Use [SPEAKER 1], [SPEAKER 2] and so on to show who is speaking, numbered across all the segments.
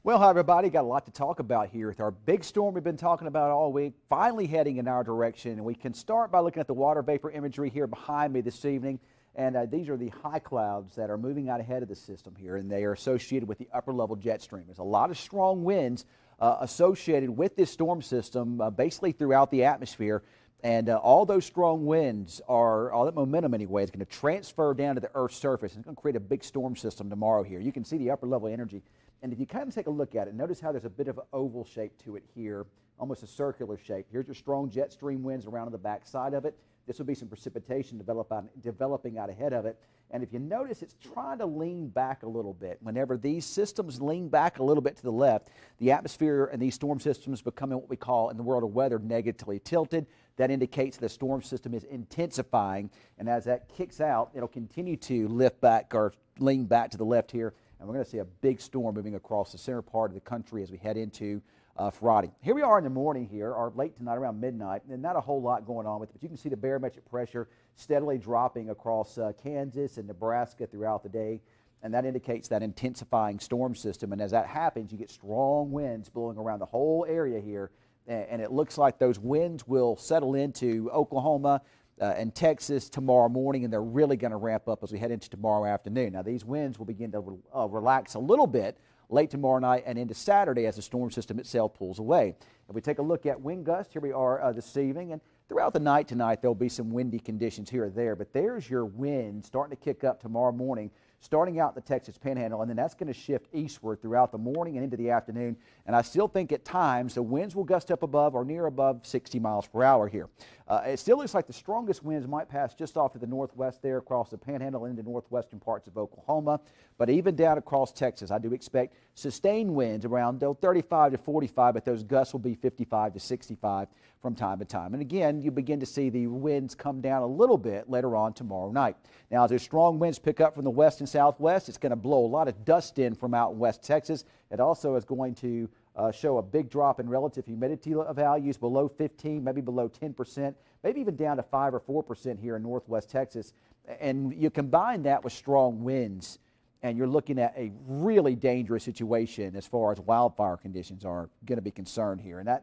[SPEAKER 1] Well, hi, everybody. Got a lot to talk about here with our big storm we've been talking about all week, finally heading in our direction. And we can start by looking at the water vapor imagery here behind me this evening. And these are the high clouds that are moving out ahead of the system here, and they are associated with the upper level jet stream. There's a lot of strong winds associated with this storm system basically throughout the atmosphere. And all those strong winds all that momentum anyway, is going to transfer down to the Earth's surface. It's going to create a big storm system tomorrow here. You can see the upper level energy. And if you kind of take a look at it, notice how there's a bit of an oval shape to it here, almost a circular shape. Here's your strong jet stream winds around on the back side of it. This will be some precipitation developing out ahead of it. And if you notice, it's trying to lean back a little bit. Whenever these systems lean back a little bit to the left, the atmosphere and these storm systems becoming what we call in the world of weather negatively tilted. That indicates the storm system is intensifying. And as that kicks out, it'll continue to lift back or lean back to the left here. And we're going to see a big storm moving across the center part of the country as we head into Friday. Here we are in the morning here, or late tonight around midnight, and not a whole lot going on with it, but you can see the barometric pressure steadily dropping across Kansas and Nebraska throughout the day, and that indicates that intensifying storm system. And as that happens, you get strong winds blowing around the whole area here, and it looks like those winds will settle into Oklahoma and Texas tomorrow morning, and they're really going to ramp up as we head into tomorrow afternoon. Now, these winds will begin to relax a little bit late tomorrow night and into Saturday as the storm system itself pulls away. If we take a look at wind gusts, here we are this evening, and throughout the night tonight there'll be some windy conditions here or there, but there's your wind starting to kick up tomorrow morning, starting out in the Texas Panhandle, and then that's going to shift eastward throughout the morning and into the afternoon. And I still think at times the winds will gust up above or near above 60 miles per hour here. It still looks like the strongest winds might pass just off to the northwest there across the Panhandle into northwestern parts of Oklahoma. But even down across Texas, I do expect sustained winds around 35 to 45, but those gusts will be 55 to 65 from time to time. And again, you begin to see the winds come down a little bit later on tomorrow night. Now, as those strong winds pick up from the west and southwest, it's going to blow a lot of dust in from out in West Texas. It also is going to show a big drop in relative humidity values below 15, maybe below 10%, maybe even down to 5 or 4% here in northwest Texas. And you combine that with strong winds, and you're looking at a really dangerous situation as far as wildfire conditions are going to be concerned here. And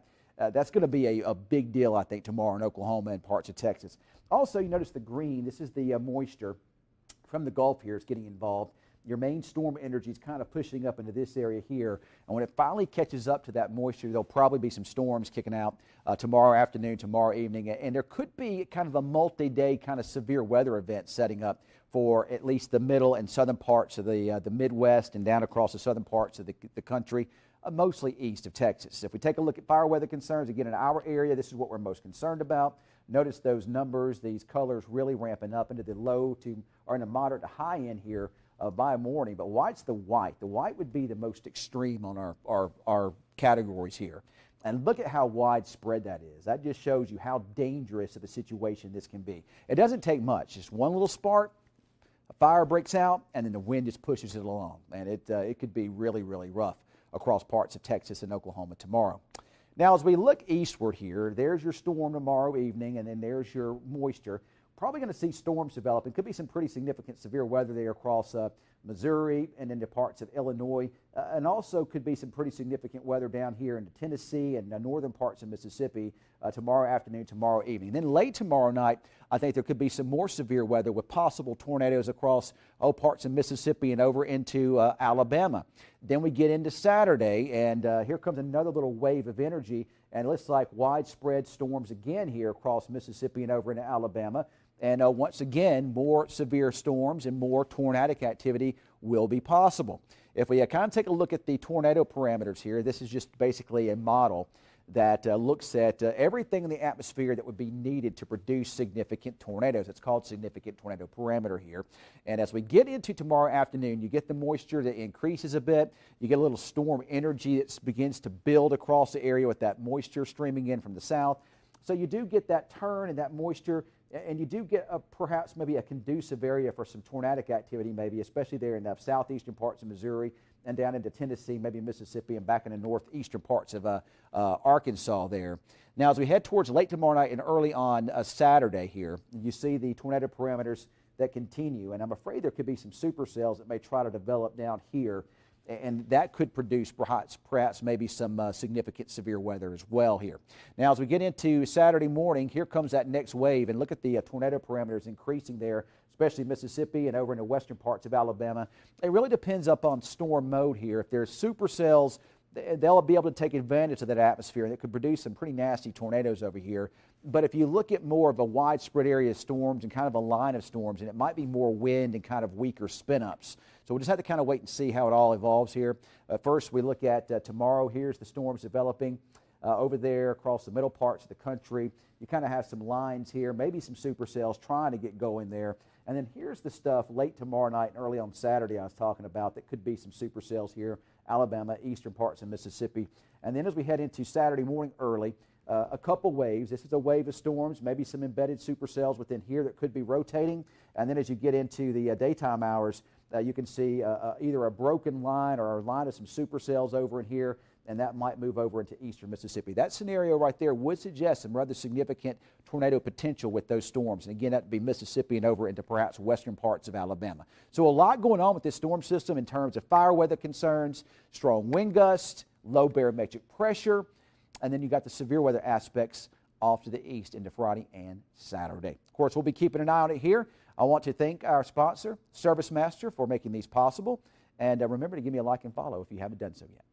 [SPEAKER 1] that's going to be a big deal, I think, tomorrow in Oklahoma and parts of Texas. Also, you notice the green. This is the moisture from the Gulf here is getting involved. Your main storm energy is kind of pushing up into this area here. And when it finally catches up to that moisture, there'll probably be some storms kicking out tomorrow afternoon, tomorrow evening. And there could be kind of a multi-day kind of severe weather event setting up for at least the middle and southern parts of the Midwest and down across the southern parts of the country, mostly east of Texas. If we take a look at fire weather concerns, again, in our area, this is what we're most concerned about. Notice those numbers, these colors really ramping up into the low to, or in the moderate to high end here by morning. But why it's the white? The white would be the most extreme on our categories here. And look at how widespread that is. That just shows you how dangerous of a situation this can be. It doesn't take much. Just one little spark, a fire breaks out, and then the wind just pushes it along. And it could be really, really rough across parts of Texas and Oklahoma tomorrow. Now, as we look eastward here, there's your storm tomorrow evening, and then there's your moisture. Probably going to see storms develop. It could be some pretty significant severe weather there across Missouri and into parts of Illinois, and also could be some pretty significant weather down here into Tennessee and the northern parts of Mississippi tomorrow afternoon, tomorrow evening. Then late tomorrow night, I think there could be some more severe weather with possible tornadoes across parts of Mississippi and over into Alabama. Then we get into Saturday, and here comes another little wave of energy, and it looks like widespread storms again here across Mississippi and over into Alabama. And once again, more severe storms and more tornadic activity will be possible. If we kind of take a look at the tornado parameters here, this is just basically a model that looks at everything in the atmosphere that would be needed to produce significant tornadoes. It's called significant tornado parameter here. And as we get into tomorrow afternoon, you get the moisture that increases a bit. You get a little storm energy that begins to build across the area with that moisture streaming in from the south. So you do get that turn and that moisture, and you do get perhaps maybe a conducive area for some tornadic activity, maybe, especially there in the southeastern parts of Missouri and down into Tennessee, maybe Mississippi, and back in the northeastern parts of Arkansas there. Now, as we head towards late tomorrow night and early on Saturday here, you see the tornado parameters that continue, and I'm afraid there could be some supercells that may try to develop down here and that could produce perhaps maybe some significant severe weather as well here. Now, as we get into Saturday morning, here comes that next wave, and look at the tornado parameters increasing there, especially Mississippi and over in the western parts of Alabama. It really depends upon storm mode here. If there's supercells, they'll be able to take advantage of that atmosphere, and it could produce some pretty nasty tornadoes over here. But if you look at more of a widespread area of storms and kind of a line of storms, and it might be more wind and kind of weaker spin-ups. So we'll just have to kind of wait and see how it all evolves here. First, we look at tomorrow. Here's the storms developing over there across the middle parts of the country. You kind of have some lines here, maybe some supercells trying to get going there. And then here's the stuff late tomorrow night and early on Saturday I was talking about that could be some supercells here, Alabama, eastern parts of Mississippi. And then as we head into Saturday morning early, a couple waves. This is a wave of storms, maybe some embedded supercells within here that could be rotating. And then as you get into the daytime hours, you can see either a broken line or a line of some supercells over in here, and that might move over into eastern Mississippi. That scenario right there would suggest some rather significant tornado potential with those storms. And again, that would be Mississippi and over into perhaps western parts of Alabama. So a lot going on with this storm system in terms of fire weather concerns, strong wind gusts, low barometric pressure, and then you got the severe weather aspects off to the east into Friday and Saturday. Of course, we'll be keeping an eye on it here. I want to thank our sponsor, ServiceMaster, for making these possible. And remember to give me a like and follow if you haven't done so yet.